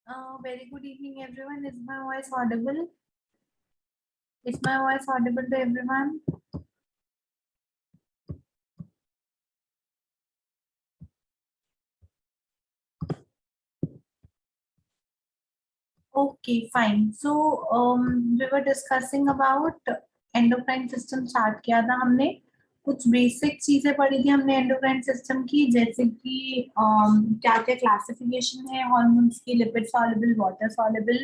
Very good evening, everyone. Is my voice audible? Is my voice audible to everyone? Okay, fine. So, we were discussing about endocrine system start किया था हमने. कुछ basic चीजें पढ़ी थी हमने endocrine system की, जैसे कि क्या क्या क्लासिफिकेशन है हॉर्मोन्स की, lipid soluble, water soluble,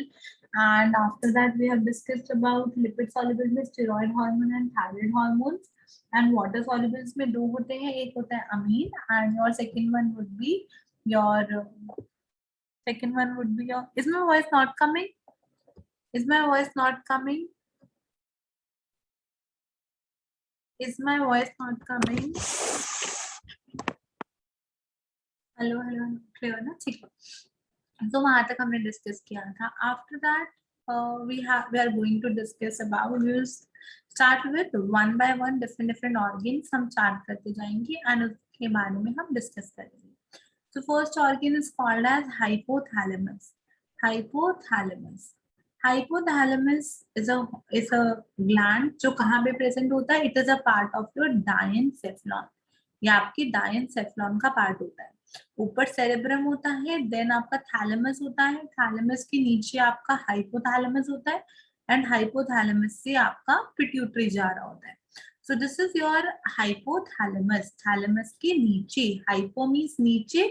and after that we have discussed about lipid soluble में steroid hormone and thyroid hormones, and water solubles में दो होते हैं, एक होता है amine and your second one would be your second one would be your. Is my voice not coming? Is my voice not coming? Is my voice not coming? Hello hello, clear ना? ठीक है. तो वहां तक हमने discuss किया था. After that we are going to discuss about, we will start with one by one different organs हम चार्ट करते जाएंगे एंड उसके बारे में हम डिस्कस करेंगे. So first organ is called as hypothalamus. Hypothalamus. Hypothalamus is a gland जो कहाँ पे present होता है? It is a part of your diencephalon. ये आपकी diencephalon का पार्ट होता है. ऊपर सेरेब्रम होता है, देन आपका थैलेमस होता है, थैलेमस के नीचे आपका हाइपोथैलेमस होता है, एंड हाइपोथैलेमस से आपका पिट्यूटरी जा रहा होता है. So this is your hypothalamus. Thalamus के नीचे, हाइपो मीन्स नीचे,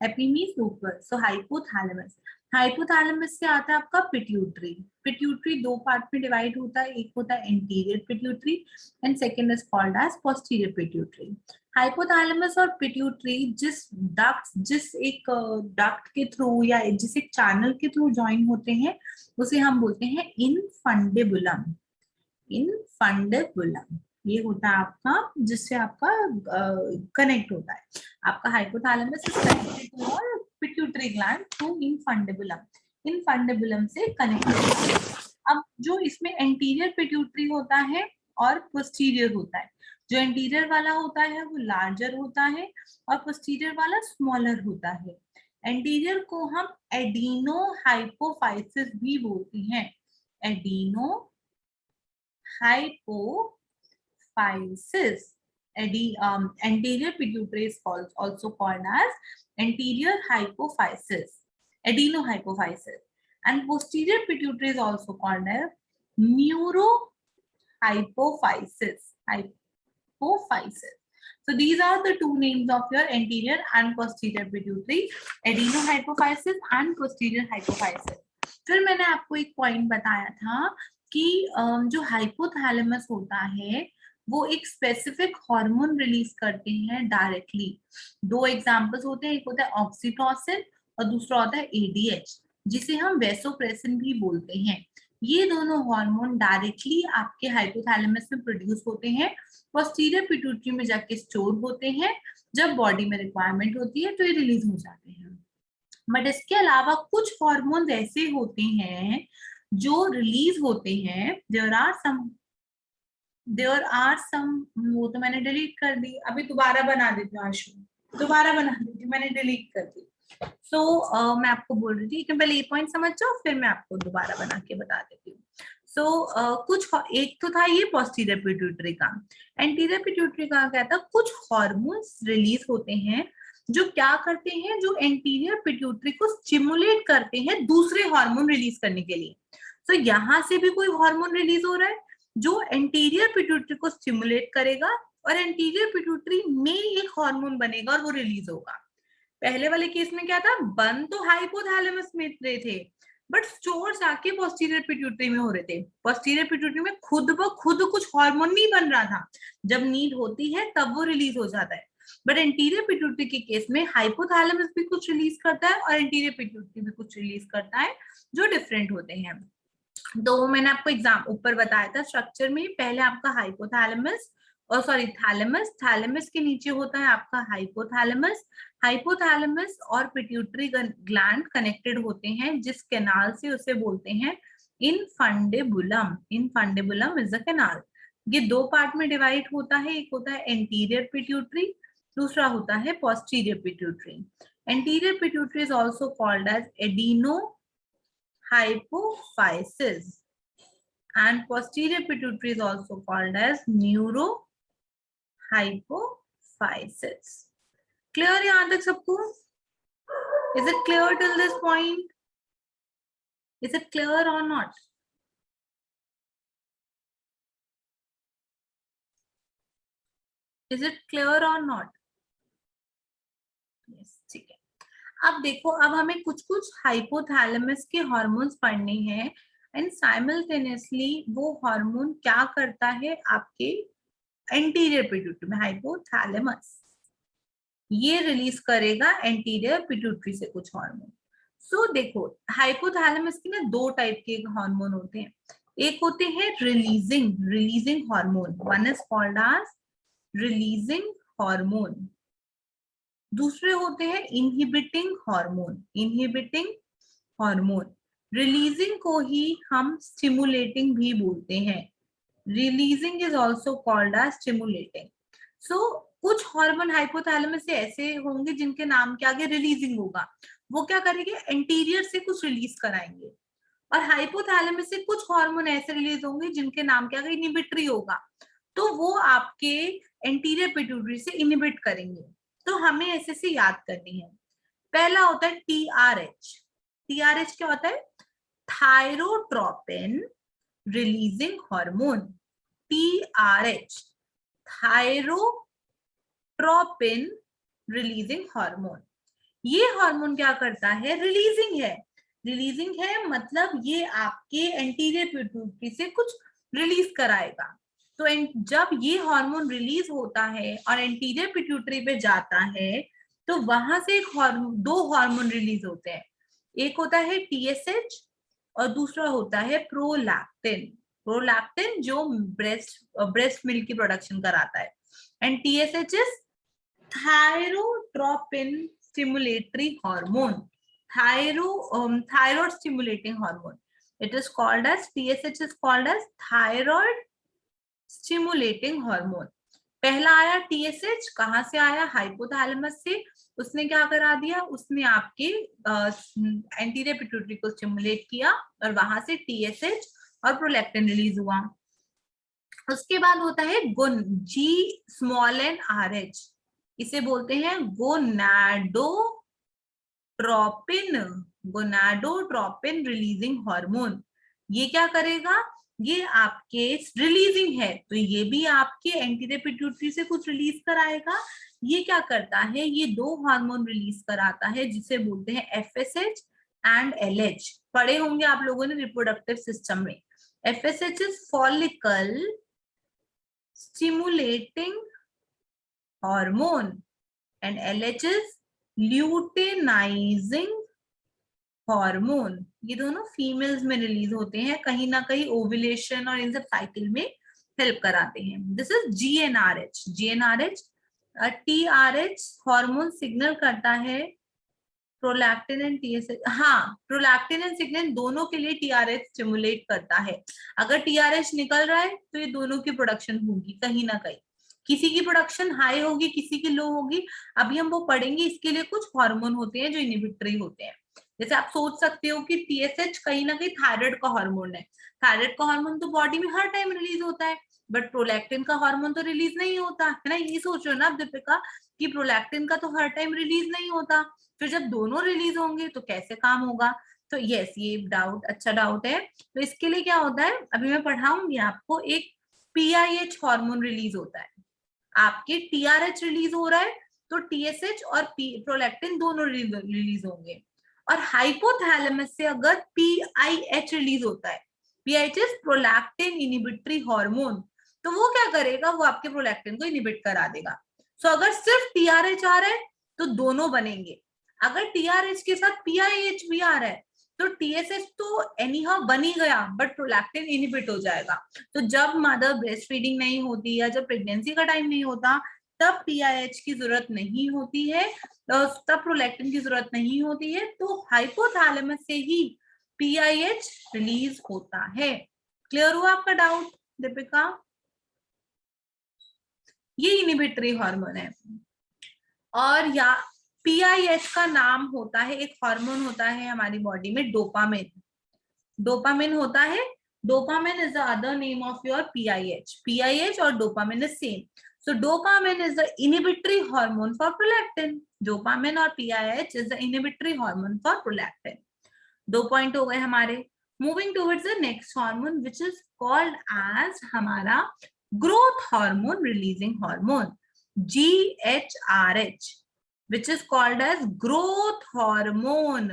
एपी मीन्स ऊपर. So hypothalamus. हाइपोथैलेमस से आता है आपका पिट्यूटरी. पिट्यूटरी दो पार्ट में डिवाइड होता है, एक होता है anterior pituitary and second is called as posterior pituitary. Hypothalamus और पिट्यूटरी जिस एक डक्ट के थ्रू या जिस एक चैनल के थ्रू ज्वाइन होते हैं उसे हम बोलते हैं इनफंडिबुलम. इनफंडिबुलम ये होता है आपका, जिससे आपका कनेक्ट होता है. आपका hypothalamus is connected to your pituitary gland through infundibulum. Infundibulum से कनेक्ट होता है. अब जो इसमें एंटीरियर पिट्यूटरी होता है और पोस्टीरियर होता है, जो एंटीरियर वाला होता है वो लार्जर होता है और पोस्टीरियर वाला स्मॉलर होता है. एंटीरियर को हम एडिनो हाइपोफाइसिस भी बोलते हैं. Adeno hypophysis. Anterior pituitary is also called as anterior hypophysis, adenohypophysis, and posterior pituitary is also called as neurohypophysis. Hypophysis. So these are the two names of your anterior and posterior pituitary, adenohypophysis and posterior hypophysis. फिर मैंने आपको एक point बताया था कि जो hypothalamus होता है वो एक स्पेसिफिक हार्मोन रिलीज करते हैं डायरेक्टली. दो एग्जांपल्स होते हैं, एक होता है ऑक्सीटोसिन और दूसरा होता है एडीएच, जिसे हम वेसोप्रेसिन भी बोलते हैं. ये दोनों हार्मोन डायरेक्टली आपके हाइपोथैलेमस में प्रोड्यूस होते हैं, पोस्टीरियर पिट्यूटरी में जाके स्टोर होते हैं, जब बॉडी में रिक्वायरमेंट होती है तो ये रिलीज हो जाते हैं. बट इसके अलावा कुछ हार्मोन्स ऐसे होते हैं जो रिलीज होते हैं. देयर आर सम, वो तो मैंने डिलीट कर दी, अभी दोबारा बना देती हूँ आशु, दोबारा बना देती हूँ, मैंने डिलीट कर दी. सो मैं आपको बोल रही थी कि पहले ये पॉइंट समझ जाओ, फिर मैं आपको दोबारा बना के बता देती हूँ. कुछ एक तो था ये पोस्टीरियर पिट्यूटरी का. एंटीरियर पिट्यूटरी का क्या था, कुछ हार्मोन्स रिलीज होते हैं जो क्या करते हैं, जो एंटीरियर पिट्यूटरी को स्टिमुलेट करते हैं दूसरे हार्मोन रिलीज करने के लिए. तो यहाँ से भी कोई हार्मोन रिलीज हो रहा है जो एंटीरियर पिट्यूटरी को स्टिमुलेट करेगा और एंटीरियर पिट्यूटरी में एक हार्मोन बनेगा और वो रिलीज होगा. पहले वाले केस में क्या था, बन तो हाइपोथैलेमस में रहे थे बट स्टोर जाके पोस्टीरियर पिट्यूटरी में हो रहे थे. पोस्टीरियर पिट्यूटरी में खुद ब खुद कुछ हार्मोन नहीं बन रहा था, जब नीड होती है तब वो रिलीज हो जाता है. बट एंटीरियर पिट्यूटरी के केस में हाइपोथैलेमस भी कुछ रिलीज करता है और एंटीरियर पिट्यूटरी भी कुछ रिलीज करता है, जो डिफरेंट होते हैं. तो मैंने आपको एग्जाम ऊपर बताया था स्ट्रक्चर में, पहले आपका हाइपोथैलेमस और सॉरी थैलेमस, थैलेमस के नीचे होता है आपका हाइपोथैलेमस. हाइपोथैलेमस और पिट्यूटरी ग्लैंड कनेक्टेड होते हैं जिस कैनाल से, उसे बोलते हैं infundibulum. Infundibulum is the canal. ये दो पार्ट में डिवाइड होता है, एक होता है एंटीरियर पिट्यूटरी, दूसरा होता है posterior pituitary. Anterior pituitary is also called as adeno hypophysis, and posterior pituitary is also called as neurohypophysis. Clear yahan tak sabko? Is it clear till this point? Is it clear or not? Is it clear or not? Yes, ठीक है. अब देखो, अब हमें कुछ कुछ hypothalamus के hormones पढ़ने हैं एंड साइमल्टेनियसली वो हार्मोन क्या करता है आपके एंटीरियर पिट्यूटरी में. हाइपोथैलेमस ये रिलीज करेगा एंटीरियर पिट्यूटरी से कुछ हार्मोन. सो देखो, हाइपोथैलेमस की ना दो टाइप के हार्मोन होते हैं. एक होते हैं releasing hormone. One is called as releasing hormone. दूसरे होते हैं इनहिबिटिंग हार्मोन. रिलीजिंग को ही हम स्टिमुलेटिंग भी बोलते हैं. Releasing is also called as stimulating. So कुछ हार्मोन हाइपोथैलेमस से ऐसे होंगे जिनके नाम के आगे रिलीजिंग होगा. वो क्या करेंगे, एंटीरियर से कुछ रिलीज कराएंगे. और हाइपोथैलेमस से कुछ हार्मोन ऐसे रिलीज होंगे जिनके नाम के आगे इनहिबिटरी होगा, तो वो आपके एंटीरियर पिट्यूटरी से इनहिबिट करेंगे. तो हमें ऐसे से याद करनी है. पहला होता है TRH. TRH क्या होता है? Thyrotropin releasing hormone. TRH, thyrotropin releasing hormone. ये हार्मोन क्या करता है? रिलीजिंग है मतलब ये आपके एंटीरियर पिट्यूटरी से कुछ रिलीज कराएगा. तो जब ये हार्मोन रिलीज होता है और एंटीरियर पिट्यूटरी पे जाता है, तो वहां से दो हार्मोन रिलीज होते हैं. एक होता है TSH और दूसरा होता है प्रोलैक्टिन जो ब्रेस्ट मिल्क की प्रोडक्शन कराता है. And TSH is thyrotropin stimulatory hormone. thyroid stimulating hormone. It is called as TSH is called as thyroid stimulating hormone. पहला आया TSH. कहां से आया? हाइपोथैलेमस से. उसने क्या करा दिया? उसने आपके एंटीरियर पिट्यूटरी को स्टिमुलेट किया और वहां से TSH और प्रोलैक्टिन रिलीज हुआ. उसके बाद होता है G(n)RH. इसे बोलते हैं गोनाडोट्रोपिन रिलीजिंग हार्मोन. ये क्या करेगा? ये आपके रिलीजिंग है तो ये भी आपके एंटीरियर पिट्यूटरी से कुछ रिलीज कराएगा. ये क्या करता है? ये दो हार्मोन रिलीज कराता है जिसे बोलते हैं FSH एंड LH. पढ़े होंगे आप लोगों ने रिप्रोडक्टिव सिस्टम में. FSH is follicle stimulating hormone and LH is luteinising hormone. ये दोनों फीमेल्स में रिलीज होते हैं. कहीं ना कहीं ओव्यूलेशन और इन सब साइकिल में हेल्प कराते हैं. This is GnRH. TRH hormone signal करता है प्रोलैक्टिन एंड TSH. हाँ, प्रोलैक्टिन एंड सिग्नल दोनों के लिए TRH स्टिमुलेट करता है. अगर TRH निकल रहा है तो ये दोनों की प्रोडक्शन होगी कहीं ना कहीं. किसी की प्रोडक्शन हाई होगी, किसी की लो होगी. अभी हम वो पढ़ेंगे. इसके लिए कुछ हार्मोन होते हैं जो इनहिबिटरी होते हैं. जैसे आप सोच सकते हो कि TSH कहीं ना कहीं थायराइड का हार्मोन है. थायराइड का हार्मोन तो बॉडी में हर टाइम रिलीज होता है, बट प्रोलैक्टिन का हार्मोन तो रिलीज नहीं होता है ना. ये सोच रहे हो ना आप दीपिका कि प्रोलैक्टिन का तो हर टाइम रिलीज नहीं होता. फिर जब दोनों रिलीज होंगे तो कैसे काम होगा? तो यस, ये डाउट अच्छा डाउट है. तो इसके लिए क्या होता है, अभी मैं पढ़ाऊंगी आपको. एक PIH हार्मोन रिलीज होता है. आपके TRH रिलीज हो रहा है तो TSH और प्रोलैक्टिन दोनों रिलीज होंगे. और हाइपोथैलेमस से अगर PIH रिलीज होता है, PIH is prolactin inhibitory hormone, तो वो क्या करेगा? वो आपके प्रोलैक्टिन को इनहिबिट करा देगा. सो अगर सिर्फ TRH आ रहा है तो दोनों बनेंगे. अगर TRH के साथ PIH भी आ रहा है तो TSH तो एनीहाउ बन ही गया, बट प्रोलैक्टिन इनहिबिट हो जाएगा. तो जब मदर ब्रेस्ट फीडिंग नहीं होती या जब प्रेगनेंसी का टाइम नहीं होता तब PIH की जरूरत नहीं होती है, तब प्रोलैक्टिन की जरूरत नहीं होती है. तो हाइपोथैलेमस से ही PIH रिलीज होता है. क्लियर हुआ आपका डाउट दीपिका? ये इनहिबिटरी हार्मोन है. और या PIH का नाम होता है, एक हार्मोन होता है हमारी बॉडी में डोपामिन. डोपामिन होता है, dopamine is the other name of your PIH, PIH और dopamine is same. So dopamine is the inhibitory hormone for prolactin. Dopamine और PIH is the inhibitory hormone for prolactin. 2 point हो गए हमारे. Moving towards the next hormone, which is called as हमारा growth hormone releasing hormone, GHRH, which is called as growth hormone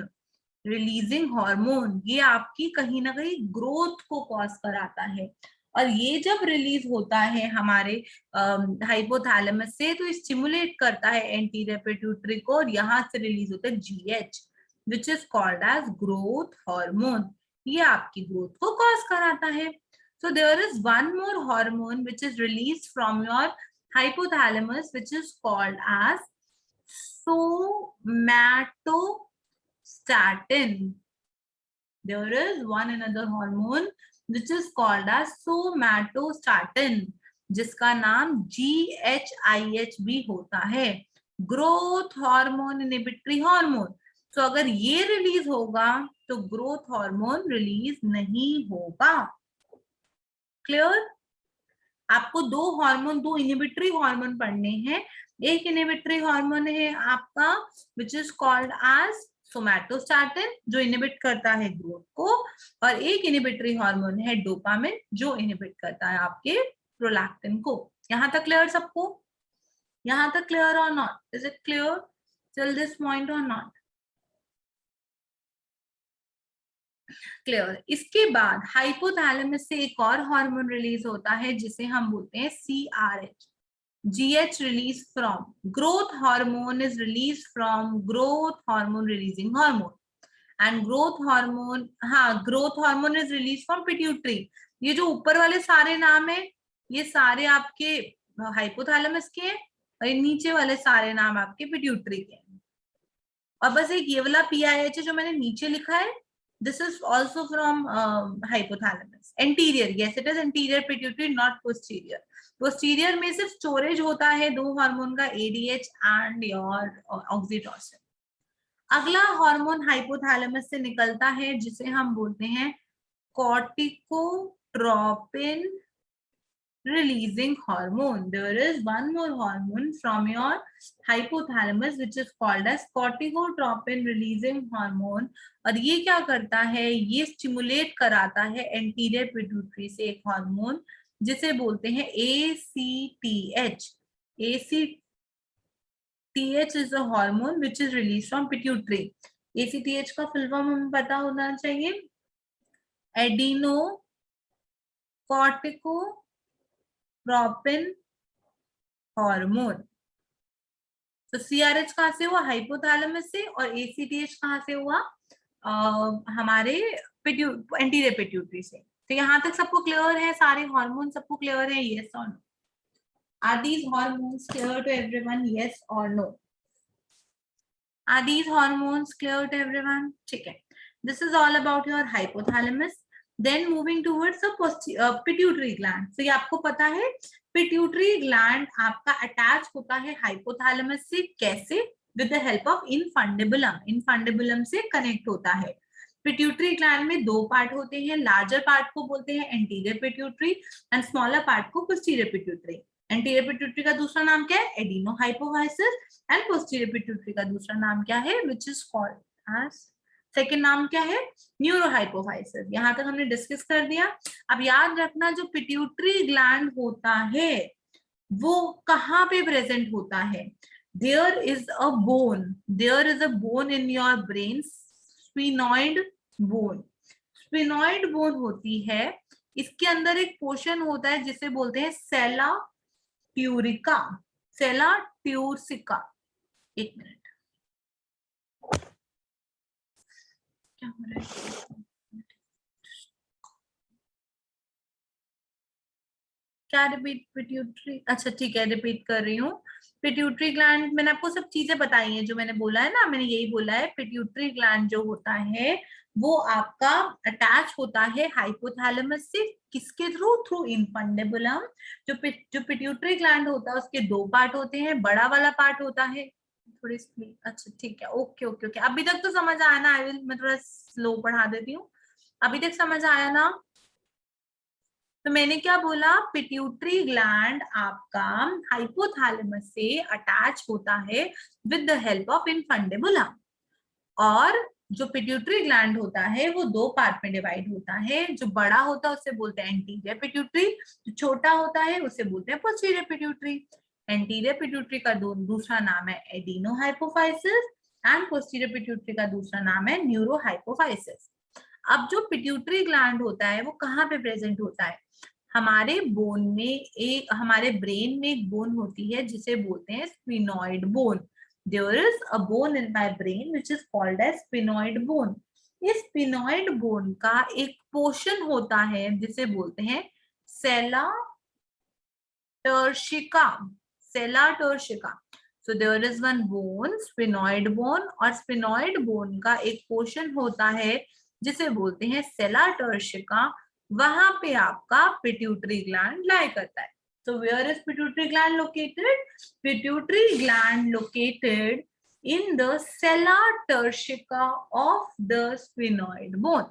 releasing hormone. ये आपकी कहीं ना कहीं ग्रोथ को कॉज कराता है, और ये जब रिलीज होता है हमारे हाइपोथैलेमस से तो स्टिमुलेट करता है एंटीरियर पिट्यूटरी को, और यहाँ से रिलीज होता है GH, which is called as growth hormone. ये आपकी ग्रोथ को कॉज कराता है. So there is one more hormone which is release from your hypothalamus which is called as somatostatin. There is one another hormone which is called as somatostatin, जिसका नाम GHIH भी होता है, ग्रोथ हार्मोन इनहिबिटरी हार्मोन. तो अगर ये release होगा तो ग्रोथ हार्मोन रिलीज नहीं होगा. क्लियर? आपको दो हार्मोन, दो इनहिबिटरी हार्मोन पढ़ने हैं. एक इनहिबिटरी हार्मोन है आपका which is called as somatostatin, जो इनहिबिट करता है ग्रोथ को, और एक इनहिबिटरी हार्मोन है डोपामिन, जो इनहिबिट करता है आपके प्रोलैक्टिन को. यहां तक क्लियर सबको? यहां तक clear or not? Is it clear till this point और नॉट? क्लियर. इसके बाद हाइपोथैलेमस से एक और हार्मोन रिलीज होता है जिसे हम बोलते हैं CRH. GH release from growth hormone is released from growth hormone releasing hormone, and growth hormone, हाँ, growth hormone is released from pituitary. ये जो ऊपर वाले सारे नाम है ये सारे आपके हाइपोथैलेमस के हैं, और ये नीचे वाले सारे नाम आपके पिट्यूटरी के हैं. और बस एक ये वाला PIH है जो मैंने नीचे लिखा है, this is also from hypothalamus. Anterior, yes it is anterior pituitary, not posterior. Posterior में सिर्फ स्टोरेज होता है दो हार्मोन का, ADH एंड योर ऑक्सीटोसिन. अगला हार्मोन हाइपोथैलेमस से निकलता है जिसे हम बोलते हैं corticotropin releasing hormone. There is one more hormone from your hypothalamus which is called as corticotropin releasing hormone. और ये क्या करता है? ये स्टिमुलेट कराता है एंटीरियर पिट्यूटरी से एक हार्मोन जिसे बोलते हैं ACTH. ACTH is a hormone which is released from pituitary. ACTH का फुल फॉर्म हमें पता होना चाहिए, एडिनो कॉर्टिकोट्रोपिन हार्मोन. तो CRH कहाँ से हुआ? हाइपोथैलेमस से. और ACTH कहाँ से हुआ? हमारे एंटीरियर पिट्यूटरी से. तो यहाँ तक सबको क्लियर है? सारे हार्मोन सबको क्लियर है? यस और no? Are these hormones clear to everyone? Yes or no? Are these hormones clear to everyone? ठीक है. This is all about your hypothalamus. Then moving towards the pituitary gland. So ये आपको पता है pituitary gland आपका attach होता है hypothalamus से. कैसे? With the help of infundibulum. infundibulum से कनेक्ट होता है. पिट्यूटरी ग्लैंड में दो पार्ट होते हैं. लार्जर पार्ट को बोलते हैं anterior pituitary and smaller part को पोस्टीरियर पिट्यूटरी. एंटीरियर पिट्यूटरी का दूसरा नाम क्या है? एडिनोहाइपोफाइसिस. एंड पोस्टीरियर पिट्यूटरी का दूसरा नाम क्या है? Which is called as, second नाम क्या है? न्यूरोहाइपोफाइसिस. यहाँ तक हमने डिस्कस कर दिया. अब याद रखना जो पिट्यूटरी ग्लैंड होता है वो कहाँ पे प्रेजेंट होता है? There is a bone. There is a bone in your brain, sphenoid bone. Sphenoid bone होती है. इसके अंदर एक पोर्शन होता है जिसे बोलते हैं सेला ट्यूरिका. सेला ट्यूरसिका. एक मिनट, क्या हो रहा है? क्या रिपीट? पिट्यूटरी. अच्छा ठीक है, रिपीट कर रही हूँ. पिट्यूटरी ग्लैंड, मैंने आपको सब चीजें बताई हैं जो मैंने बोला है ना. मैंने यही बोला है पिट्यूटरी ग्लैंड जो होता है वो आपका अटैच होता है हाइपोथैलेमस से. किसके थ्रू? Through infundibulum. जो पिट्यूटरी ग्लैंड होता है उसके दो पार्ट होते हैं. बड़ा वाला पार्ट होता है थोड़ी सी. अच्छा ठीक है, ओके ओके ओके, अभी तक तो समझ आया ना? मैं थोड़ा स्लो पढ़ा देती हूँ. अभी तक समझ आया ना? तो मैंने क्या बोला, पिट्यूटरी ग्लैंड आपका हाइपोथैलेमस से अटैच होता है विद द हेल्प ऑफ इनफंडिबुला। और जो पिट्यूटरी ग्लैंड होता है वो दो पार्ट में डिवाइड होता है। जो बड़ा होता है उसे बोलते हैं एंटीरियर पिट्यूटरी, जो छोटा होता है उसे बोलते हैं पोस्टीरियर पिट्यूटरी। एंटीरियर पिट्यूटरी का दूसरा नाम है एडिनोहाइपोफाइसिस एंड पोस्टीरियर पिट्यूटरी का दूसरा नाम है न्यूरोहाइपोफाइसिस। अब जो पिट्यूटरी ग्लैंड होता है वो कहाँ पे प्रेजेंट होता है? हमारे बोन में एक, हमारे ब्रेन में एक बोन होती है जिसे बोलते हैं sphenoid bone. There is a bone in my brain which is called as sphenoid bone. इस स्फिनॉइड बोन का एक पोर्शन होता है जिसे बोलते हैं सेला टर्शिका। सेला टर्शिका। So there is one bone, sphenoid bone, और स्फिनॉइड बोन का एक पोर्शन होता है जिसे बोलते हैं सेला टर्शिका। वहां पे आपका पिट्यूटरी ग्लैंड लाई करता है। So where is pituitary gland located? Pituitary gland located in the sella turcica of the sphenoid bone.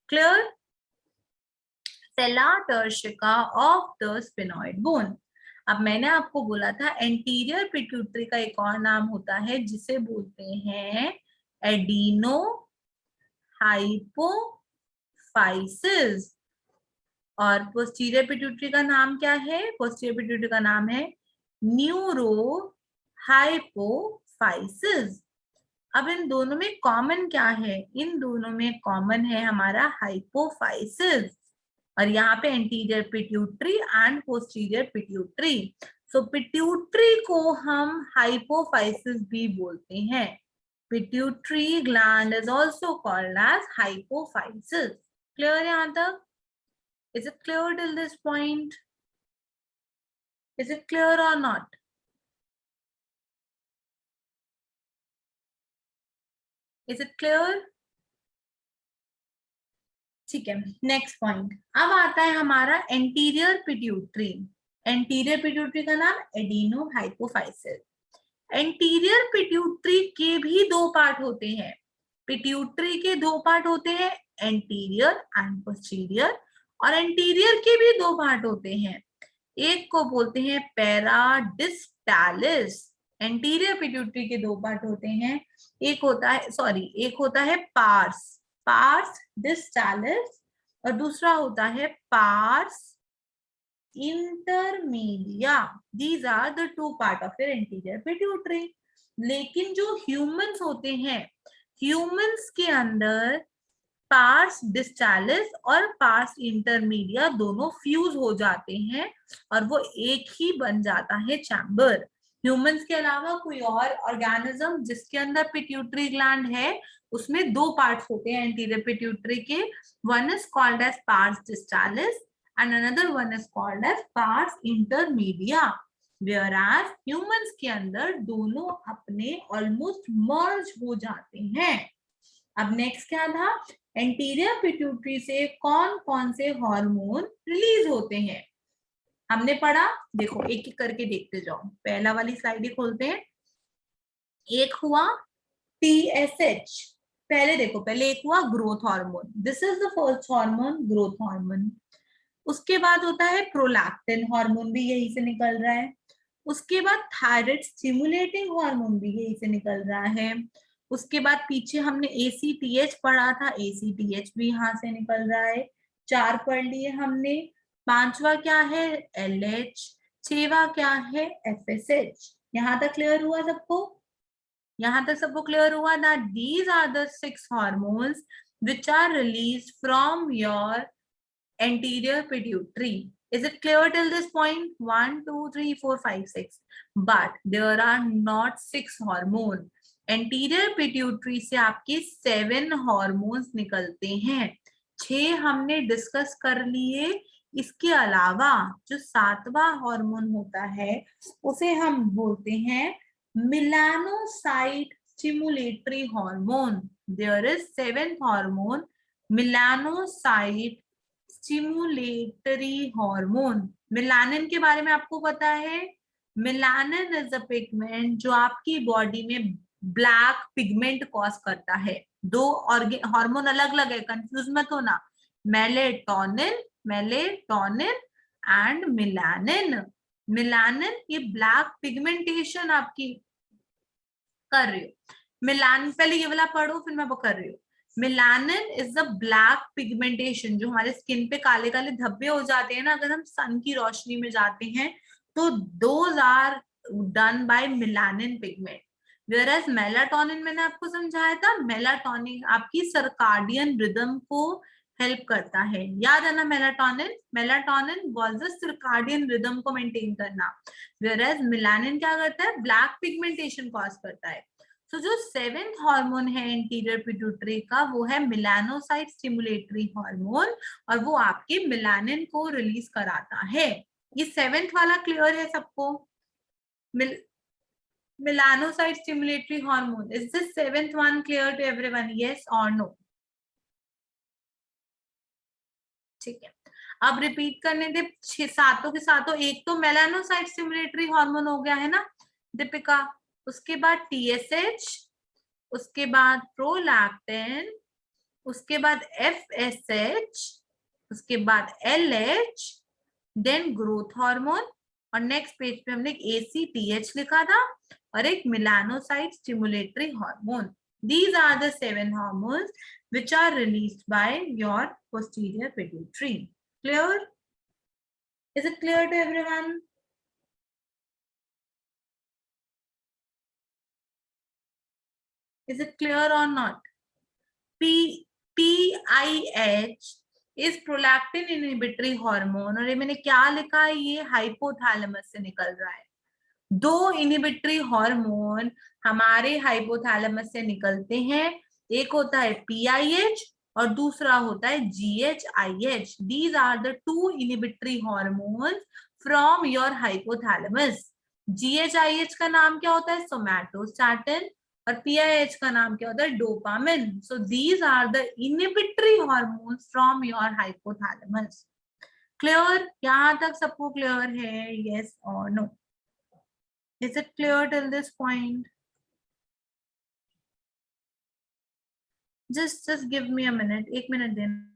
Clear? Sella turcica of the sphenoid bone. अब मैंने आपको बोला था एंटीरियर पिट्यूटरी का एक और नाम होता है जिसे बोलते हैं एडिनो हाइपोफाइसिस। और पोस्टीरियर पिट्यूटरी का नाम क्या है? पोस्टीरियर पिट्यूटरी का नाम है न्यूरो हाइपोफाइसिस। अब इन दोनों में कॉमन क्या है? इन दोनों में कॉमन है हमारा हाइपोफाइसिस। और यहाँ पे anterior pituitary and posterior pituitary. So pituitary को हम हाइपोफाइसिस भी बोलते हैं। Pituitary gland is also called as hypophysis. Clear यहाँ तक? Is it clear till this point? Is it clear or not? Is it clear? ठीक है, नेक्स्ट पॉइंट। अब आता है हमारा एंटीरियर पिट्यूटरी। एंटीरियर पिट्यूटरी का नाम एडिनो हाइपोफाइसिस। एंटीरियर पिट्यूटरी के भी दो पार्ट होते हैं। पिट्यूटरी के दो पार्ट होते हैं, एंटीरियर एंड पोस्टीरियर। और एंटीरियर के भी दो पार्ट होते हैं, एक को बोलते हैं पैराडिस्टालिस। एंटीरियर पिट्यूटरी के दो पार्ट होते हैं, एक होता है पार्स डिस्टालिस और दूसरा होता है pars intermedia. These are the two part of your anterior pituitary. लेकिन जो ह्यूमंस होते हैं, ह्यूमंस के अंदर पार्स डिस्टालिस और पार्स इंटरमीडिया दोनों फ्यूज हो जाते हैं और वो एक ही बन जाता है चैम्बर। ह्यूमंस के अलावा कोई और ऑर्गेनिज्म जिसके अंदर पिट्यूटरी ग्लैंड है उसमें दो पार्ट्स होते हैं एंटीरियर पिट्यूटरी के। One is called as pars distalis and another one is called as pars intermedia. Whereas humans के अंदर दोनों अपने ऑलमोस्ट मर्ज हो जाते हैं। अब नेक्स्ट क्या था? एंटीरियर पिट्यूटरी से कौन कौन से हार्मोन रिलीज होते हैं हमने पढ़ा। देखो एक एक करके देखते जाओ। पहला वाली स्लाइड ही खोलते हैं। एक हुआ TSH। पहले देखो, पहले एक हुआ growth hormone. This is the first hormone, growth hormone. उसके बाद होता है प्रोलैक्टिन हार्मोन, भी यही से निकल रहा है। उसके बाद थायराइड स्टिमुलेटिंग हार्मोन भी यही से निकल रहा है। उसके बाद पीछे हमने ACTH पढ़ा था, ACTH भी यहाँ से निकल रहा है। 4 पढ़ लिए हमने। 5वां क्या है? LH। 6वां क्या है? FSH। यहाँ तक क्लियर हुआ सबको? यहाँ तक सबको क्लियर हुआ that these are the 6 hormones which are released from your anterior pituitary. Is it clear till this point? 1, 2, 3, 4, 5, 6. But there are not 6 hormones. Anterior pituitary से आपके 7 हॉर्मोन्स निकलते हैं। 6 हमने डिस्कस कर लिए। इसके अलावा जो 7वां हार्मोन होता है उसे हम बोलते हैं melanocyte stimulatory hormone. There is 7th hormone melanocyte stimulatory hormone. Melanin के बारे में आपको पता है? मेलानिन इज अ पिगमेंट जो आपकी बॉडी में ब्लैक पिगमेंट कॉज करता है। दो हार्मोन अलग अलग है, कंफ्यूज मत होना। Melatonin, melatonin and melanin. Melanin ये ब्लैक पिगमेंटेशन आपकी कर रही हो। मिलान पहले ये वाला पढ़ो, फिर मैं वो कर रही हूँ। Melanin is the black pigmentation, जो हमारे स्किन पे काले काले धब्बे हो जाते हैं ना अगर हम सन की रोशनी में जाते हैं, तो those are done by melanin pigment. Whereas melatonin मैंने आपको समझाया था, मेलाटोनिन आपकी सर्काडियन रिदम को हेल्प करता है। याद है ना melatonin, melatonin was the circadian rhythm को मेंटेन करना। वेयरएज मिलानिन क्या करता है, ब्लैक पिगमेंटेशन कॉज करता है। तो जो सेवेंथ हार्मोन है इंटीरियर पिट्यूटरी का, वो है मिलानोसाइट स्टिमुलेटरी हार्मोन, और वो आपके मिलानिन को रिलीज कराता है। ये सेवेंथ वाला क्लियर है सबको? मिल melanocyte stimulatory hormone, is this seventh one clear to everyone? Yes or no? ठीक है, अब रिपीट करने दे सातों के सातों। एक तो मेलानोसाइट स्टिमुलेटरी हार्मोन हो गया है ना दीपिका, उसके बाद टीएसएच, उसके बाद प्रोलैक्टिन, उसके बाद एफएसएच, उसके बाद एलएच, देन ग्रोथ हार्मोन, और नेक्स्ट पेज पे हमने एसीटीएच लिखा था, और एक melanocyte stimulatory hormone. These are the 7 hormones which are released by your posterior pituitary. Clear? Is it clear to everyone? Is it clear or not? PIH is prolactin inhibitory hormone, और ये मैंने क्या लिखा है, ये हाइपोथैलेमस से निकल रहा है। दो इनिबिटरी हार्मोन हमारे हाइपोथैलेमस से निकलते हैं, एक होता है पीआईएच और दूसरा होता है GHIH. These are the two inhibitory hormones from your hypothalamus. GHIH का नाम क्या होता है, सोमैटोस्टैटिन, और पीआईएच का नाम क्या होता है, dopamine. So these are the inhibitory hormones from your hypothalamus. Clear? यहां तक सबको क्लियर है? यस और no? Is it clear till this point? Just give me a minute. एक minute देना।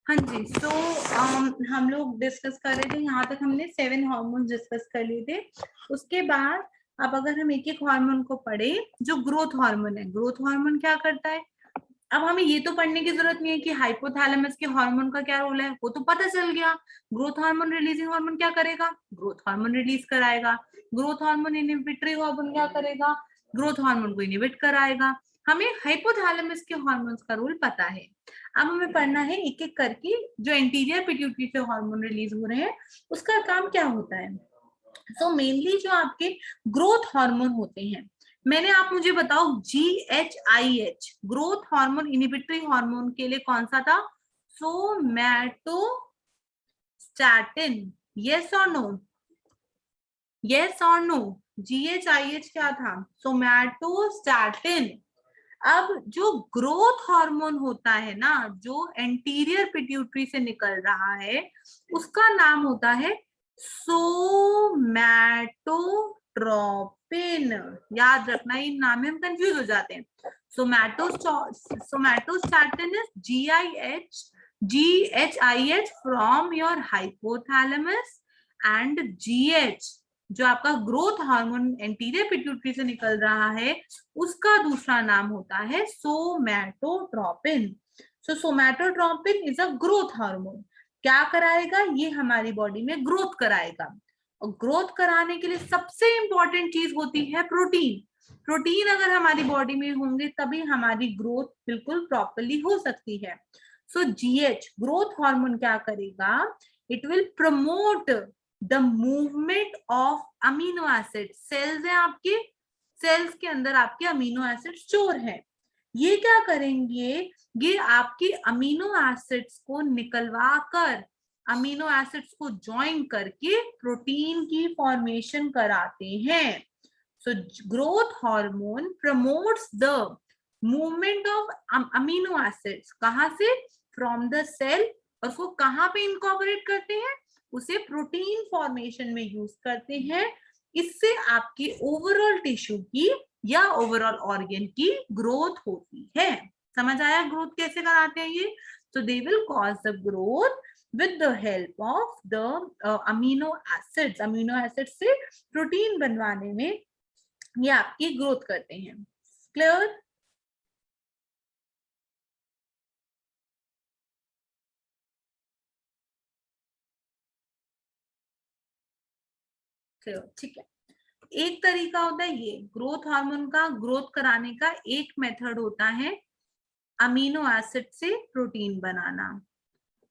हाँ जी, तो हम लोग डिस्कस कर रहे थे, यहाँ तक हमने 7 हार्मोन डिस्कस कर लिए थे। उसके बाद अब अगर हम एक एक हार्मोन को पढ़े, जो ग्रोथ हार्मोन है, ग्रोथ हार्मोन क्या करता है। अब हमें ये तो पढ़ने की जरूरत नहीं है कि हाइपोथैलेमस के हार्मोन का क्या रोल है, वो तो पता चल गया। ग्रोथ हार्मोन रिलीजिंग हार्मोन क्या करेगा, ग्रोथ हार्मोन रिलीज कराएगा। ग्रोथ हार्मोन इनहिबिटरी हार्मोन क्या करेगा, ग्रोथ हार्मोन को इनहिबिट कराएगा। हमें हाइपोथैलेमस के हार्मोन्स का रोल पता है। अब हमें पढ़ना है एक एक करके, जो एंटीरियर पिट्यूटरी से हार्मोन रिलीज हो रहे हैं उसका काम क्या होता है। सो मेनली जो आपके ग्रोथ हार्मोन होते हैं, मैंने, आप मुझे बताओ, GHIH growth hormone inhibitory hormone के लिए कौन सा था, सोमैटोस्टैटिन। यस और नो, यस और नो, GHIH क्या था, सोमैटोस्टैटिन। अब जो ग्रोथ हार्मोन होता है ना, जो एंटीरियर पिट्यूटरी से निकल रहा है, उसका नाम होता है सोमैटोट्रोपिन। याद रखना, ये नाम में हम कंफ्यूज हो जाते हैं। Somatostatin is GHIH from your hypothalamus, and GH जो आपका ग्रोथ हार्मोन एंटीरियर पिट्यूटरी से निकल रहा है, उसका दूसरा नाम होता है सोमैटोट्रोपिन। सो सोमैटोट्रोपिन इज अ ग्रोथ हार्मोन। क्या कराएगा, ये हमारी बॉडी में ग्रोथ कराएगा। और ग्रोथ कराने के लिए सबसे इंपॉर्टेंट चीज होती है प्रोटीन। प्रोटीन अगर हमारी बॉडी में होंगे तभी हमारी ग्रोथ बिल्कुल प्रॉपरली हो सकती है। सो GH ग्रोथ हार्मोन क्या करेगा, it will promote the movement of amino acid. Cells है आपके, सेल्स के अंदर आपके अमीनो एसिड स्टोर है। ये क्या करेंगे, ये आपके अमीनो एसिड्स को निकलवा कर, अमीनो एसिड्स को ज्वाइन करके प्रोटीन की फॉर्मेशन कराते हैं। So growth hormone promotes the movement of amino acids, कहां से, फ्रॉम द सेल, और उसको कहां पे इनकॉर्पोरेट करते हैं, उसे प्रोटीन फॉर्मेशन में यूज करते हैं। इससे आपकी ओवरऑल टिश्यू की या ओवरऑल ऑर्गन की ग्रोथ होती है। समझ आया ग्रोथ कैसे कराते हैं ये। so they will cause the growth with the help of the amino acids। Amino acid से प्रोटीन बनवाने में ये आपकी ग्रोथ करते हैं। क्लियर, क्लियर, ठीक है। एक तरीका होता है ये ग्रोथ हार्मोन का ग्रोथ कराने का, एक मेथड होता है अमीनो एसिड से प्रोटीन बनाना।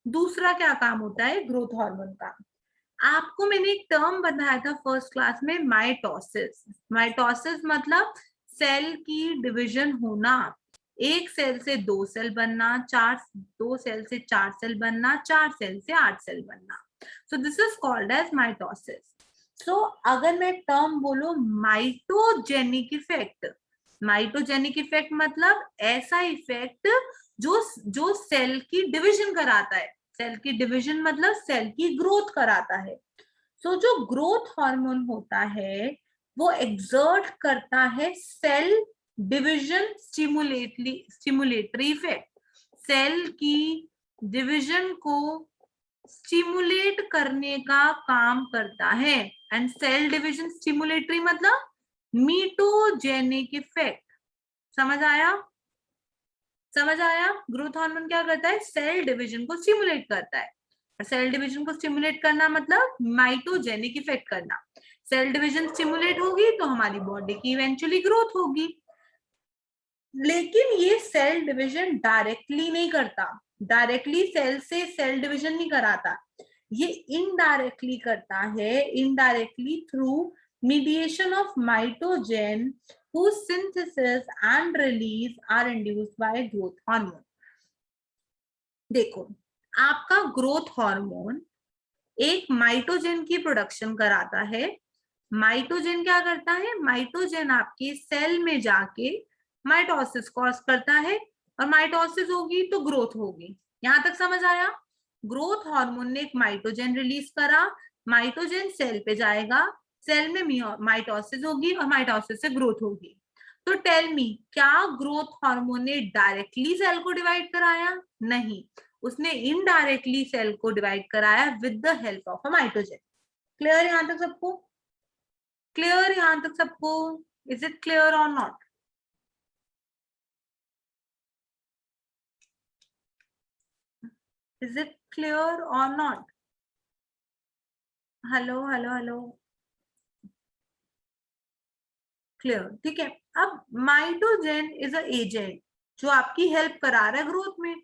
दूसरा क्या काम होता है ग्रोथ हार्मोन का, आपको मैंने एक टर्म बताया था फर्स्ट क्लास में, माइटोसिस। माइटोसिस मतलब सेल की डिवीजन होना, एक सेल से 2 सेल बनना, 2 सेल से 4 सेल बनना, 4 सेल से 8 सेल बनना। So this is called as mitosis. So अगर मैं टर्म बोलूं माइटोजेनिक इफेक्ट, माइटोजेनिक इफेक्ट मतलब ऐसा इफेक्ट जो जो सेल की डिवीजन कराता है। सेल की डिवीजन मतलब सेल की ग्रोथ कराता है। सो जो ग्रोथ हार्मोन होता है वो एक्सर्ट करता है cell division stimulatory effect. Cell की डिवीजन को स्टिमुलेट करने का काम करता है। एंड सेल डिवीजन स्टिमुलेटरी मतलब मीटोजेनिक इफेक्ट। समझ आया, समझ आया। ग्रोथ हार्मोन क्या करता है, सेल डिवीजन को स्टिमुलेट करता है। सेल डिवीजन को स्टिमुलेट करना मतलब माइटोजेनिक इफेक्ट करना। सेल डिवीजन स्टिमुलेट होगी तो हमारी बॉडी की इवेंचुअली ग्रोथ होगी। लेकिन ये सेल डिवीजन डायरेक्टली नहीं करता, डायरेक्टली सेल से सेल डिवीजन नहीं कराता, ये इनडायरेक्टली करता है। Indirectly through mediation of mitogen whose synthesis and release are induced by growth hormone। देखो, आपका ग्रोथ हार्मोन एक माइटोजेन की प्रोडक्शन कराता है। माइटोजेन क्या करता है, माइटोजेन आपके सेल में जाके माइटोसिस कॉज करता है, और माइटोसिस होगी तो ग्रोथ होगी। यहां तक समझ आया। ग्रोथ हार्मोन ने एक माइटोजेन रिलीज करा, माइटोजेन सेल पे जाएगा, सेल में माइटोसिस होगी और माइटोसिस से ग्रोथ होगी। तो टेल मी, क्या ग्रोथ हार्मोन ने डायरेक्टली सेल को डिवाइड कराया, नहीं, उसने इनडायरेक्टली सेल को डिवाइड कराया with the help of a mitogen. Clear यहां तक सबको? क्लियर यहां तक सबको? Is it clear or not? Is it clear or not? Hello hello hello. Clear, ठीक है। अब माइटोजेन इज अ एजेंट जो आपकी हेल्प करा रहा है ग्रोथ में।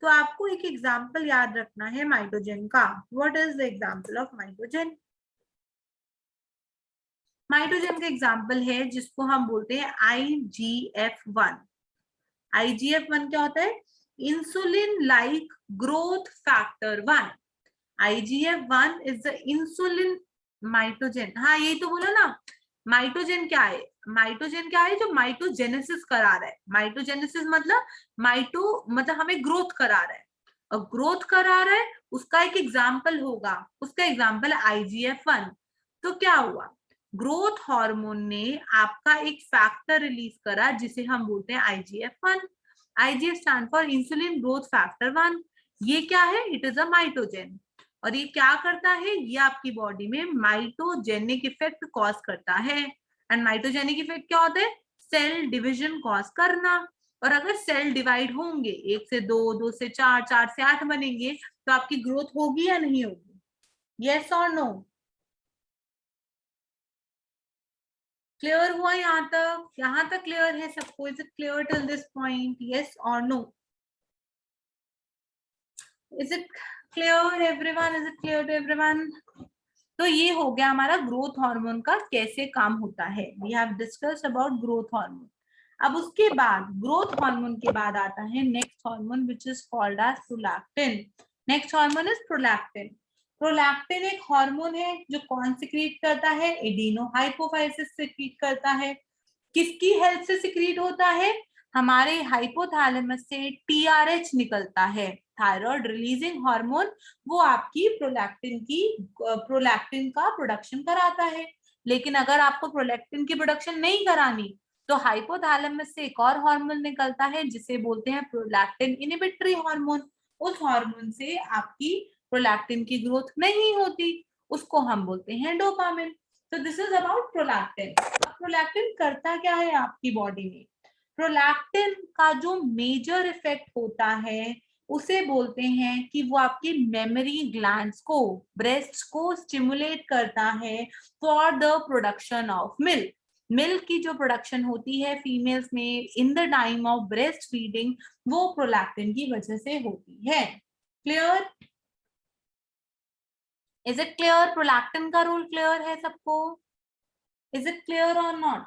तो आपको एक एग्जांपल याद रखना है माइटोजेन का। What is the example of mitogen? Mitogen का एग्जांपल है जिसको हम बोलते हैं IGF-1। IGF-1 क्या होता है? Insulin like growth factor 1। IGF-1 is the insulin mitogen. हाँ यही तो बोला ना। माइटोजेन क्या है? माइटोजेन क्या है? जो माइटोजेनेसिस करा रहा है। माइटोजेनेसिस मतलब माइटो मतलब हमें ग्रोथ करा रहा है, और ग्रोथ करा रहा है उसका एक एग्जाम्पल होगा, उसका एग्जाम्पल है IGF-1। तो क्या हुआ? ग्रोथ हार्मोन ने आपका एक फैक्टर रिलीज करा जिसे हम बोलते हैं IGF-1। IGF stand for insulin growth factor 1। ये क्या है? It is a mitogen. और ये क्या करता है? ये आपकी बॉडी में माइटोजेनिक इफेक्ट कॉज करता है। एंड माइटोजेनिक इफेक्ट क्या होता है? सेल डिविजन कॉज करना। और अगर सेल डिवाइड होंगे, 1 से 2, 2 से 4, 4 से 8 बनेंगे, तो आपकी ग्रोथ होगी या नहीं होगी? यस और नो? क्लियर हुआ यहाँ तक? यहाँ तक क्लियर है सबको? Is it clear till this point? Yes और no? Is it clear everyone? Is it clear to everyone? तो ये हो गया हमारा ग्रोथ हार्मोन का कैसे काम होता है। We have discussed about growth hormone. अब उसके बाद ग्रोथ हार्मोन के बाद आता है next hormone which is called as prolactin. Next hormone is prolactin. Prolactin एक हार्मोन है जो कौन सिक्रीट करता है? एडिनो हाइपोफाइसिस सिक्रीट करता है। किसकी हेल्प से सिक्रीट होता है? हमारे हाइपोथैलेमस से TRH निकलता है, थायराइड रिलीजिंग हार्मोन। वो आपकी प्रोलैक्टिन का प्रोडक्शन कराता है। लेकिन अगर आपको प्रोलैक्टिन की प्रोडक्शन नहीं करानी, तो हाइपोथैलेमस से एक और हार्मोन निकलता है जिसे बोलते हैं प्रोलैक्टिन इनहिबिटरी हार्मोन। उस हार्मोन से आपकी प्रोलैक्टिन की ग्रोथ नहीं होती, उसको हम बोलते हैं डोपामिन। तो this is about prolactin. Prolactin करता क्या है आपकी बॉडी में? प्रोलैक्टिन का जो मेजर इफेक्ट होता है उसे बोलते हैं कि वो आपकी मेमोरी ग्लैंड्स को, ब्रेस्ट को स्टिमुलेट करता है for the production of milk. Milk की जो प्रोडक्शन होती है फीमेल्स में in the time of breast feeding, वो प्रोलैक्टिन की वजह से होती है। Clear? Is it clear? Prolactin का रोल क्लियर है सबको? Is it clear or not?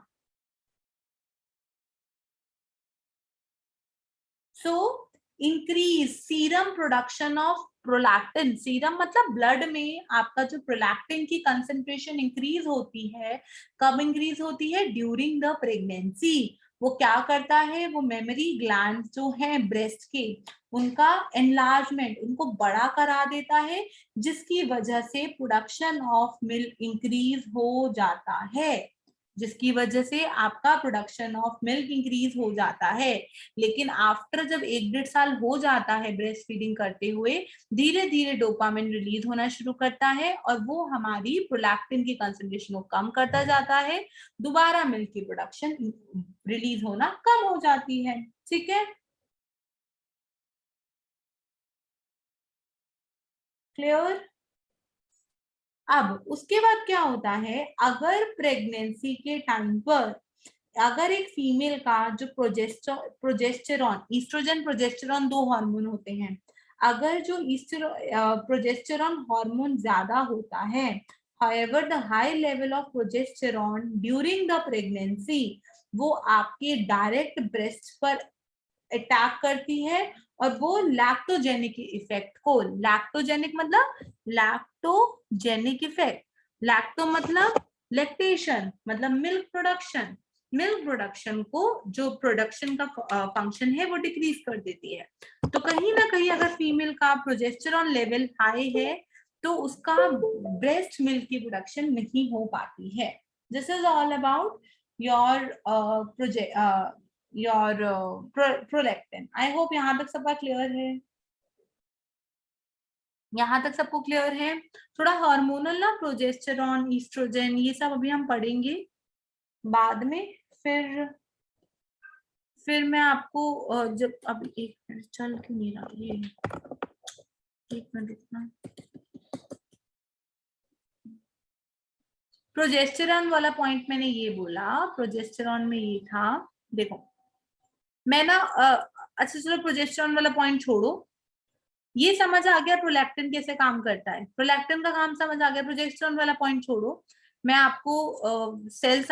So increase serum production of prolactin. Serum मतलब ब्लड में आपका जो प्रोलैक्टिन की कंसेंट्रेशन इंक्रीज होती है। कब इंक्रीज होती है? During the pregnancy. वो क्या करता है? वो मेमोरी ग्लैंड जो है ब्रेस्ट के, उनका एनलार्जमेंट, उनको बड़ा करा देता है, जिसकी वजह से प्रोडक्शन ऑफ मिल्क इंक्रीज हो जाता है, जिसकी वजह से आपका प्रोडक्शन ऑफ मिल्क इंक्रीज हो जाता है। लेकिन आफ्टर जब 1-1.5 साल हो जाता है ब्रेस्ट फीडिंग करते हुए, धीरे धीरे डोपामिन रिलीज होना शुरू करता है और वो हमारी प्रोलैक्टिन की कंसंट्रेशन को कम करता जाता है। दोबारा मिल्क की प्रोडक्शन रिलीज होना कम हो जाती है। ठीक है? क्लियर? अब उसके बाद क्या होता है? अगर प्रेगनेंसी के टाइम पर अगर एक फीमेल का जो प्रोजेस्टेरॉन, ईस्ट्रोजन प्रोजेस्टेरॉन दो हार्मोन होते हैं, अगर जो प्रोजेस्टेरॉन हार्मोन ज्यादा होता है, however the high level of progesterone during the pregnancy, वो आपके डायरेक्ट ब्रेस्ट पर अटैक करती है और वो लैक्टोजेनिक इफेक्ट को, लैक्टोजेनिक मतलब लैक्टोजेनिक इफेक्ट, लैक्टो मतलब लैक्टेशन मतलब मिल्क प्रोडक्शन, मिल्क प्रोडक्शन को, जो प्रोडक्शन का फंक्शन है वो डिक्रीज कर देती है। तो कहीं ना कहीं अगर फीमेल का प्रोजेस्टेरॉन लेवल हाई है तो उसका ब्रेस्ट मिल्क की प्रोडक्शन नहीं हो पाती है। This is all about your project, your prolactin. I hope यहाँ तक सबका क्लियर है। यहाँ तक सबको क्लियर है? थोड़ा हार्मोनल ना, प्रोजेस्टेरॉन, ईस्ट्रोजन, ये सब अभी हम पढ़ेंगे बाद में। फिर मैं आपको जब अब एक मिनट चल क्यों नहीं रहा ये, एक मिनट रुकना। प्रोजेस्टेरॉन वाला पॉइंट मैंने ये बोला, प्रोजेस्टेरॉन में ये था, देखो मैं ना अच्छा चलो प्रोजेस्टेरॉन वाला पॉइंट छोड़ो, ये समझ आ गया प्रोलैक्टिन कैसे काम करता है, प्रोलैक्टिन का काम समझ आ गया, प्रोजेस्टेरॉन वाला पॉइंट छोड़ो। मैं आपको सेल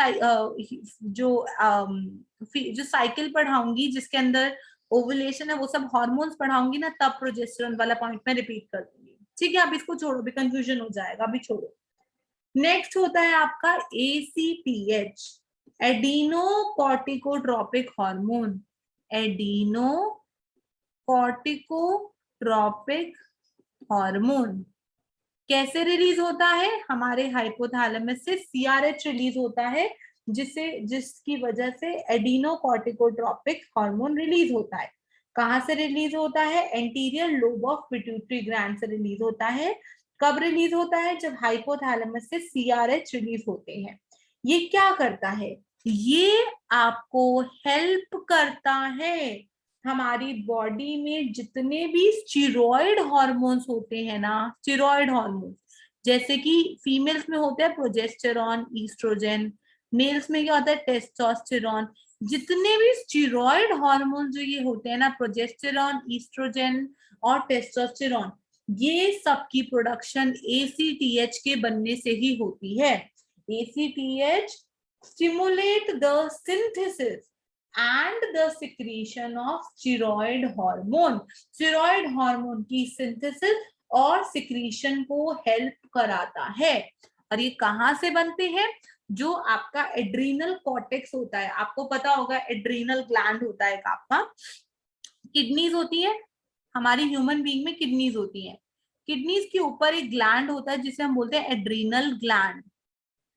जो साइकिल पढ़ाऊंगी जिसके अंदर ओवुलेशन है वो सब हार्मोन्स पढ़ाऊंगी ना, तब प्रोजेस्टेरॉन वाला पॉइंट मैं रिपीट कर दूंगी। ठीक है, अब इसको छोड़ो, भी कंफ्यूजन हो जाएगा, अभी छोड़ो। नेक्स्ट होता है आपका ACTH, adeno corticotropic hormone, adeno corticotropic hormone कैसे रिलीज होता है? हमारे हाइपोथैलेमस से CRH रिलीज होता है, जिसकी वजह से एडिनोकॉर्टिकोट्रोपिक हार्मोन रिलीज होता है। कहां से रिलीज होता है? Anterior lobe of pituitary gland से रिलीज होता है। कब रिलीज होता है? जब हाइपोथैलेमस से CRH रिलीज होते हैं। ये क्या करता है? ये आपको हेल्प करता है हमारी बॉडी में जितने भी स्टीरॉयड हार्मोन्स होते हैं ना, स्टीरॉयड हार्मोन जैसे कि फीमेल्स में होते हैं प्रोजेस्टेरॉन, ईस्ट्रोजन, मेल्स में क्या होता है? टेस्टोस्टेरॉन। जितने भी स्टीरॉयड हार्मोन जो ये होते हैं ना, प्रोजेस्टेरॉन, ईस्ट्रोजन और टेस्टोस्टेरॉन, ये सब की प्रोडक्शन ACTH के बनने से ही होती है। ACTH stimulate the synthesis and the secretion of steroid hormone. steroid hormone की synthesis और secretion को help कराता है। और ये कहाँ से बनते हैं? जो आपका एड्रीनल कॉर्टेक्स होता है, आपको पता होगा एड्रीनल ग्लैंड होता है आपका, किडनीज होती है हमारी ह्यूमन बीइंग में, किडनीज होती है, किडनीज के ऊपर एक ग्लैंड होता है जिसे हम बोलते हैं एड्रीनल ग्लैंड।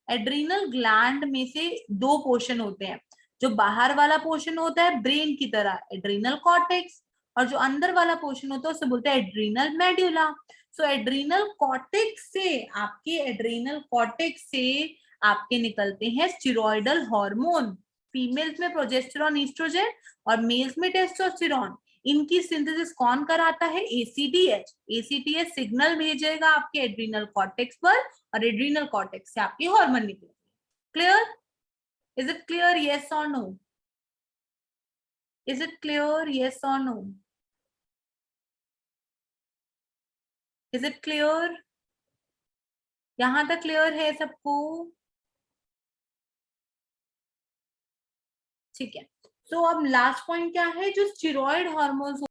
एड्रीनल ग्लैंड में से दो पोर्शन होते हैं, जो बाहर वाला पोर्शन होता है ब्रेन की तरह एड्रीनल कॉर्टेक्स, और जो अंदर वाला पोर्शन होता है उसे बोलते हैं एड्रीनल मेड्यूला। सो एड्रीनल कॉर्टेक्स से, आपके एड्रीनल कॉर्टेक्स से आपके निकलते हैं स्टीरॉयडल हार्मोन। फीमेल्स में प्रोजेस्टेरॉन, ईस्ट्रोजन, और मेल्स में टेस्टोस्टेरॉन। इनकी सिंथेसिस कौन कराता है? ACTH। ACTH सिग्नल भेजेगा आपके एड्रीनल कॉर्टेक्स पर, और एड्रीनल कॉर्टेक्स से आपकी हार्मोन निकलेगी। Clear? Is it clear? Yes और no? Is it clear? Yes और नो? Is it clear? यहां तक क्लियर है सबको? ठीक है। तो अब लास्ट पॉइंट क्या है? जो स्टीरॉयड हार्मोन्स